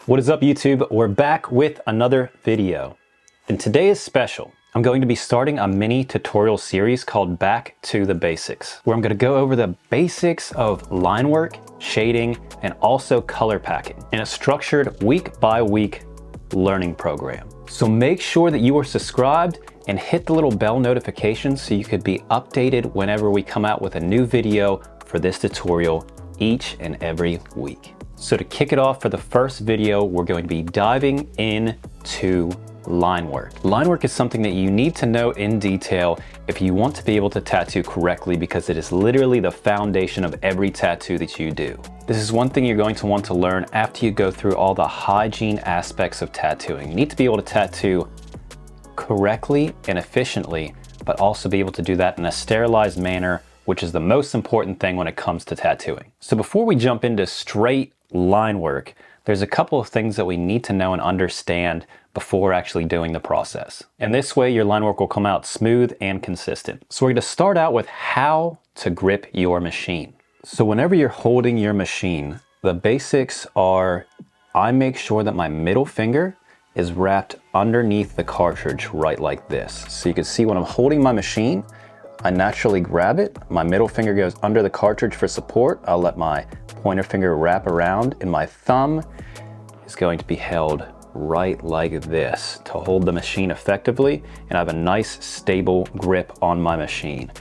What is up, YouTube? We're back with another video. And today is special. I'm going to be starting a mini tutorial series called Back to the Basics, where I'm going to go over the basics of line work, shading, and also color packing in a structured week by week learning program. So make sure that you are subscribed and hit the little bell notification so you could be updated whenever we come out with a new video for this tutorial each and every week. So to kick it off for the first video, we're going to be diving into line work. Line work is something that you need to know in detail if you want to be able to tattoo correctly, because it is literally the foundation of every tattoo that you do. This is one thing you're going to want to learn after you go through all the hygiene aspects of tattooing. You need to be able to tattoo correctly and efficiently, but also be able to do that in a sterilized manner, which is the most important thing when it comes to tattooing. So before we jump into straight line work, there's a couple of things that we need to know and understand before actually doing the process. And this way your line work will come out smooth and consistent. So we're going to start out with how to grip your machine. So whenever you're holding your machine, the basics are, I make sure that my middle finger is wrapped underneath the cartridge right like this. So you can see when I'm holding my machine, I naturally grab it. My middle finger goes under the cartridge for support. I'll let my pointer finger wrap around, and my thumb is going to be held right like this to hold the machine effectively, and I have a nice stable grip on my machine.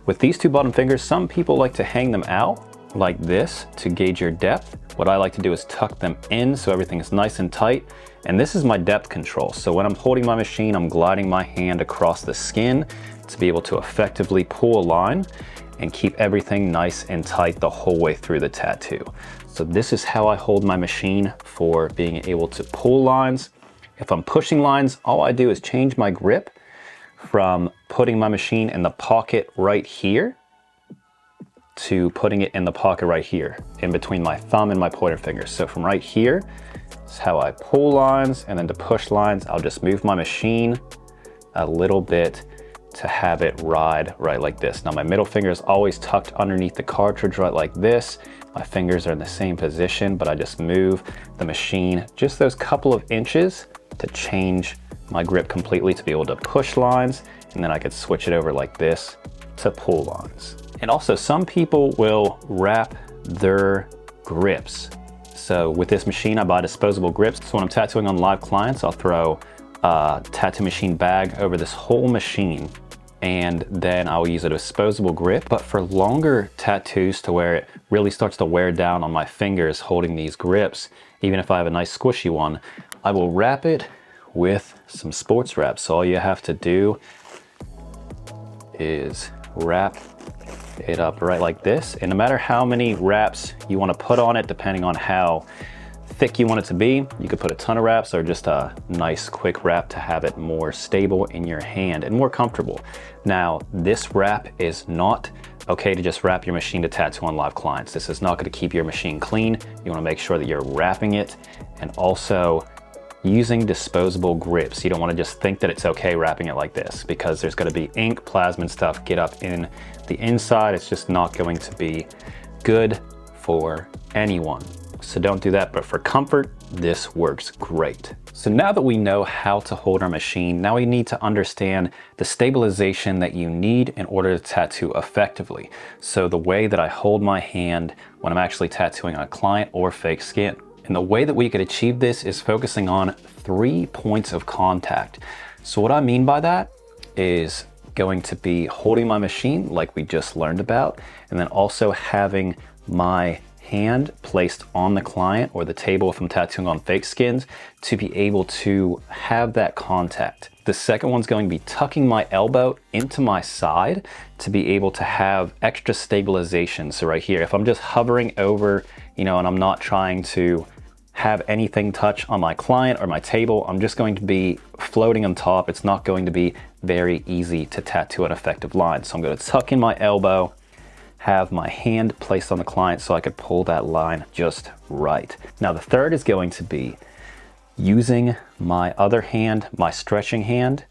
With these two bottom fingers, some people like to hang them out like this to gauge your depth. What I like to do is tuck them in so everything is nice and tight, and this is my depth control. So when I'm holding my machine, I'm gliding my hand across the skin to be able to effectively pull a line and keep everything nice and tight the whole way through the tattoo. So this is how I hold my machine for being able to pull lines. If I'm pushing lines, all I do is change my grip from putting my machine in the pocket right here to putting it in the pocket right here, in between my thumb and my pointer finger. So from right here is how I pull lines, and then to push lines, I'll just move my machine a little bit to have it ride right like this. Now my middle finger is always tucked underneath the cartridge right like this. My fingers are in the same position, but I just move the machine just those couple of inches to change my grip completely to be able to push lines, and then I could switch it over like this to pull lines. And also some people will wrap their grips. So with this machine, I buy disposable grips. So when I'm tattooing on live clients, I'll throw a tattoo machine bag over this whole machine, and then I'll use a disposable grip. But for longer tattoos to where it really starts to wear down on my fingers holding these grips, even if I have a nice squishy one, I will wrap it with some sports wrap. So all you have to do is wrap it up right like this. And no matter how many wraps you want to put on it, depending on how thick you want it to be, you could put a ton of wraps or just a nice quick wrap to have it more stable in your hand and more comfortable. Now, this wrap is not okay to just wrap your machine to tattoo on live clients. This is not going to keep your machine clean. You want to make sure that you're wrapping it and also using disposable grips. You don't want to just think that it's okay wrapping it like this, because there's going to be ink, plasma, and stuff get up in the inside. It's just not going to be good for anyone. So don't do that, but for comfort, this works great. So now that we know how to hold our machine, now we need to understand the stabilization that you need in order to tattoo effectively. So the way that I hold my hand when I'm actually tattooing on a client or fake skin. And the way that we could achieve this is focusing on 3 points of contact. So what I mean by that is going to be holding my machine like we just learned about, and then also having my hand placed on the client or the table if I'm tattooing on fake skins to be able to have that contact. The second one's going to be tucking my elbow into my side to be able to have extra stabilization. So right here, if I'm just hovering over, and I'm not trying to have anything touch on my client or my table, I'm just going to be floating on top. It's not going to be very easy to tattoo an effective line. So I'm going to tuck in my elbow, have my hand placed on the client so I could pull that line just right. Now the third is going to be using my other hand, my stretching hand,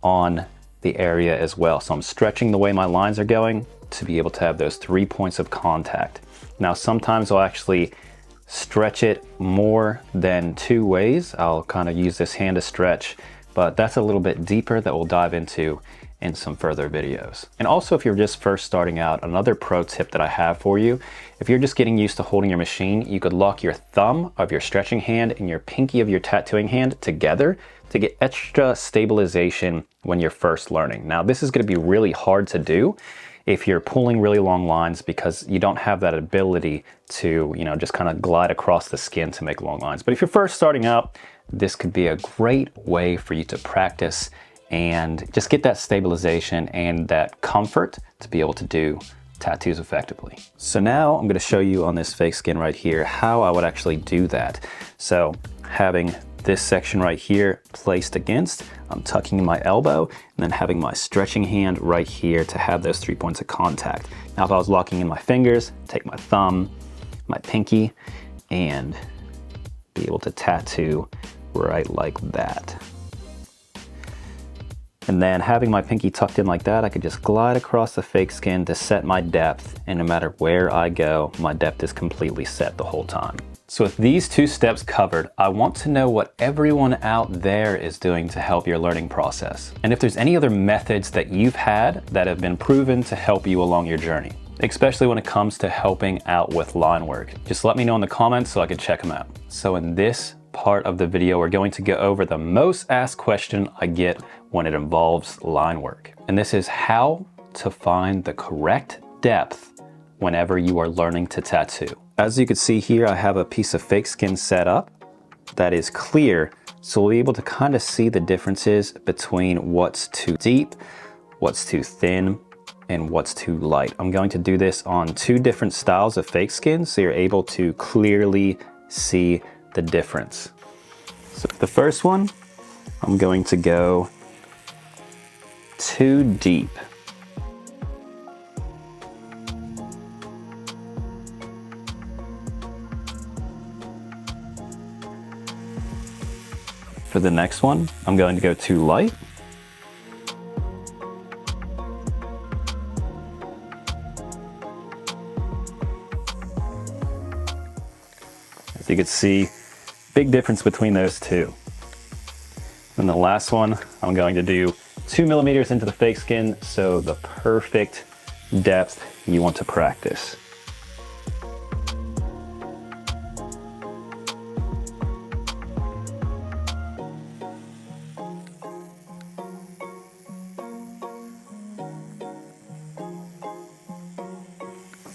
on the area as well. So I'm stretching the way my lines are going to be able to have those 3 points of contact. Now sometimes I'll actually stretch it more than 2 ways. I'll kind of use this hand to stretch, but that's a little bit deeper that we'll dive into in some further videos. And also, if you're just first starting out, another pro tip that I have for you, if you're just getting used to holding your machine, you could lock your thumb of your stretching hand and your pinky of your tattooing hand together to get extra stabilization when you're first learning. Now, this is going to be really hard to do if you're pulling really long lines, because you don't have that ability to, just kind of glide across the skin to make long lines. But if you're first starting out, this could be a great way for you to practice and just get that stabilization and that comfort to be able to do tattoos effectively. So now I'm going to show you on this fake skin right here how I would actually do that. So having this section right here placed against, I'm tucking in my elbow and then having my stretching hand right here to have those 3 points of contact. Now, if I was locking in my fingers, take my thumb, my pinky, and be able to tattoo right like that. And then having my pinky tucked in like that, I could just glide across the fake skin to set my depth. And no matter where I go, my depth is completely set the whole time. So with these 2 steps covered, I want to know what everyone out there is doing to help your learning process. And if there's any other methods that you've had that have been proven to help you along your journey, especially when it comes to helping out with line work. Just let me know in the comments so I can check them out. So in this part of the video, we're going to go over the most asked question I get when it involves line work. And this is how to find the correct depth whenever you are learning to tattoo. As you can see here, I have a piece of fake skin set up that is clear, so we'll be able to kind of see the differences between what's too deep, what's too thin, and what's too light. I'm going to do this on 2 different styles of fake skin, so you're able to clearly see the difference. So the first one, I'm going to go too deep. For the next one, I'm going to go too light. As you can see, big difference between those 2. And the last one, I'm going to do 2 millimeters into the fake skin, so the perfect depth you want to practice.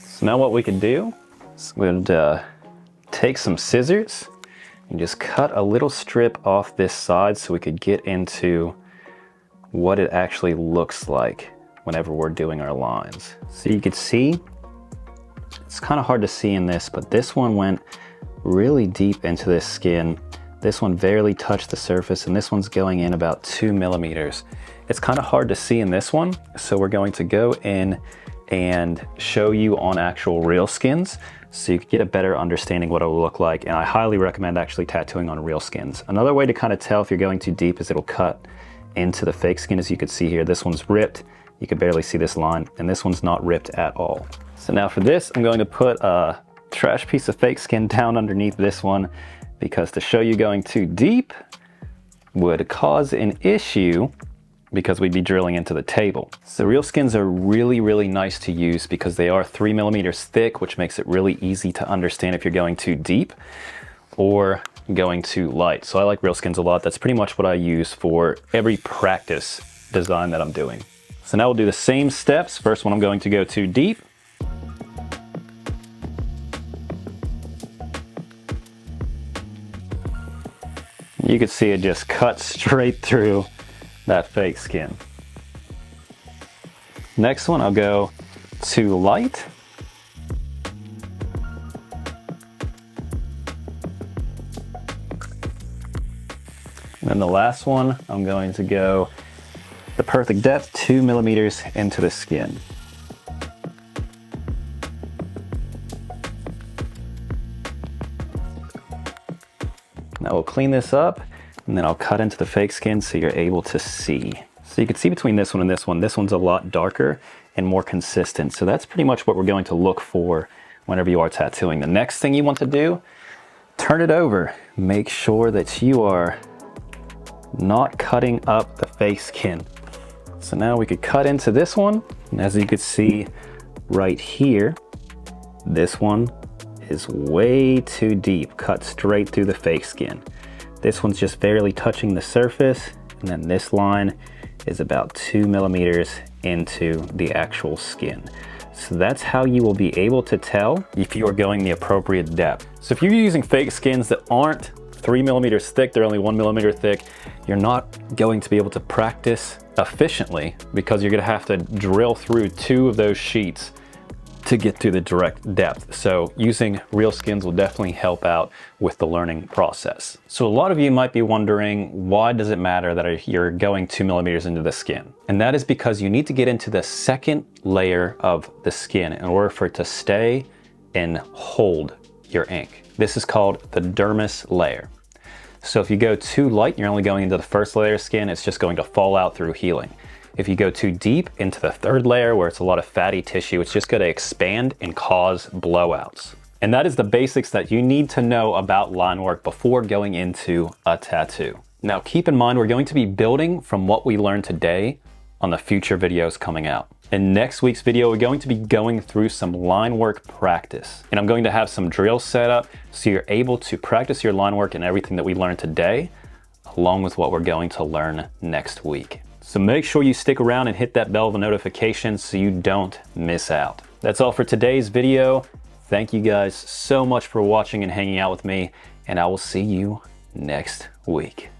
So now what we can do is we'd take some scissors and just cut a little strip off this side so we could get into what it actually looks like whenever we're doing our lines. So you could see, it's kind of hard to see in this, but this one went really deep into this skin. This one barely touched the surface, and this one's going in about 2 millimeters. It's kind of hard to see in this one, so we're going to go in and show you on actual real skins so you can get a better understanding what it will look like. And I highly recommend actually tattooing on real skins. Another way to kind of tell if you're going too deep is it'll cut into the fake skin. As you can see here, this one's ripped. You can barely see this line, and this one's not ripped at all. So now for this, I'm going to put a trash piece of fake skin down underneath this one, because to show you going too deep would cause an issue because we'd be drilling into the table. So real skins are really, really nice to use because they are 3 millimeters thick, which makes it really easy to understand if you're going too deep or going too light. So I like real skins a lot. That's pretty much what I use for every practice design that I'm doing. So now we'll do the same steps. First one, I'm going to go too deep. You can see it just cuts straight through that fake skin. Next one, I'll go too light. And then the last one, I'm going to go the perfect depth, 2 millimeters into the skin. Now we'll clean this up, and then I'll cut into the fake skin so you're able to see. So you can see between this one and this one, this one's a lot darker and more consistent. So that's pretty much what we're going to look for whenever you are tattooing. The next thing you want to do turn it over. Make sure that you are not cutting up the fake skin. So now we could cut into this one, and as you could see right here, this one is way too deep, cut straight through the fake skin. This one's just barely touching the surface, and then this line is about 2 millimeters into the actual skin. So that's how you will be able to tell if you are going the appropriate depth. So if you're using fake skins that aren't 3 millimeters thick, they're only 1 millimeter thick, you're not going to be able to practice efficiently because you're gonna have to drill through 2 of those sheets to get to the direct depth. So using real skins will definitely help out with the learning process. So a lot of you might be wondering, why does it matter that you're going 2 millimeters into the skin? And that is because you need to get into the second layer of the skin in order for it to stay and hold your ink. This is called the dermis layer. So if you go too light, you're only going into the first layer of skin, it's just going to fall out through healing. If you go too deep into the third layer where it's a lot of fatty tissue, it's just going to expand and cause blowouts. And that is the basics that you need to know about line work before going into a tattoo. Now keep in mind, we're going to be building from what we learned today on the future videos coming out. In next week's video, we're going to be going through some line work practice. And I'm going to have some drills set up so you're able to practice your line work and everything that we learned today, along with what we're going to learn next week. So make sure you stick around and hit that bell of notifications so you don't miss out. That's all for today's video. Thank you guys so much for watching and hanging out with me, and I will see you next week.